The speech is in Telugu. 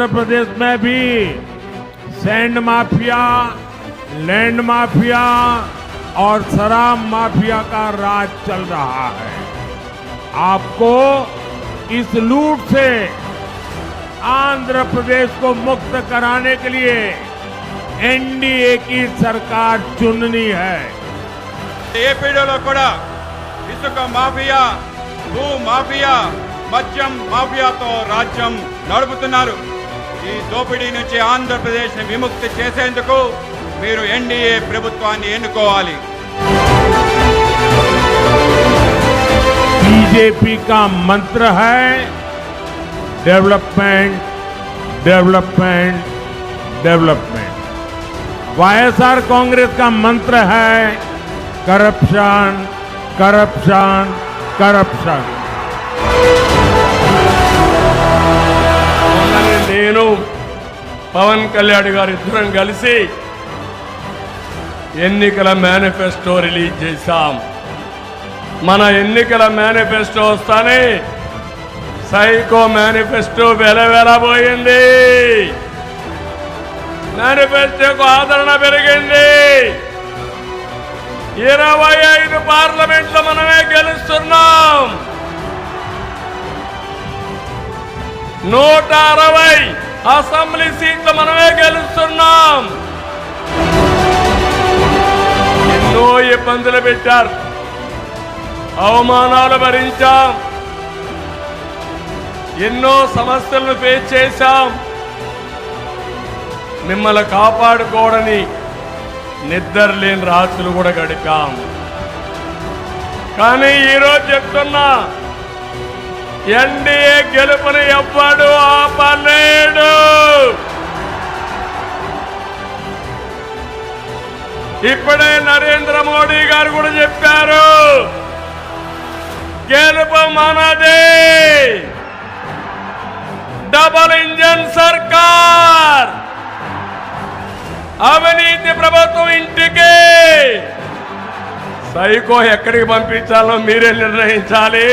प्रदेश में भी सैंड माफिया, लैंड माफिया और शराब माफिया का राज चल रहा है। आपको इस लूट से आंध्र प्रदेश को मुक्त कराने के लिए एनडीए की सरकार चुननी है। ఏపీలో కూడా ఇసుక మాఫియా, భూ మాఫియా, మద్యం మాఫియాతో రాజ్యం నడుపుతున్నారు. ఈ దోపిడీ నుంచి ఆంధ్రప్రదేశ్ ని విముక్తి చేసేందుకు మీరు ఎన్డీఏ ప్రభుత్వాన్ని ఎన్నుకోవాలి. बीजेपी का मंत्र है development, development, development. YSR Congress का मंत्र है करप्शन, करप्शन, करप्शन। నేను పవన్ కళ్యాణ్ గారు ఇద్దరం కలిసి ఎన్నికల మేనిఫెస్టో రిలీజ్ చేశాం. మన ఎన్నికల మేనిఫెస్టో వస్తానే సైకో మేనిఫెస్టో వెలవెలబోయింది. మేనిఫెస్టోకు ఆదరణ పెరిగింది. 25 పార్లమెంట్లో మనమే గెలుస్తున్నాం. 160 అసెంబ్లీ సీట్లు మనమే గెలుస్తున్నాం. ఎన్నో ఇబ్బందులు పెట్టారు, అవమానాలు భరించాం, ఎన్నో సమస్యలను ఫేస్ చేశాం. మిమ్మల్ని కాపాడుకోవడని నిద్ర లేని రాత్రులు కూడా గడిపాం. కానీ ఈరోజు చెప్తున్నా, ఎన్డీఏ గెలుపుని ఎవ్వడు ఆపలేడు. ఇప్పుడే నరేంద్ర మోడీ గారు కూడా చెప్పారు, గెలుపు మనదే. డబల్ ఇంజన్ సర్కార్, అవినీతి ప్రభుత్వం ఇంటికి. సైకో ఎక్కడికి పంపించాలో మీరే నిర్ణయించాలి.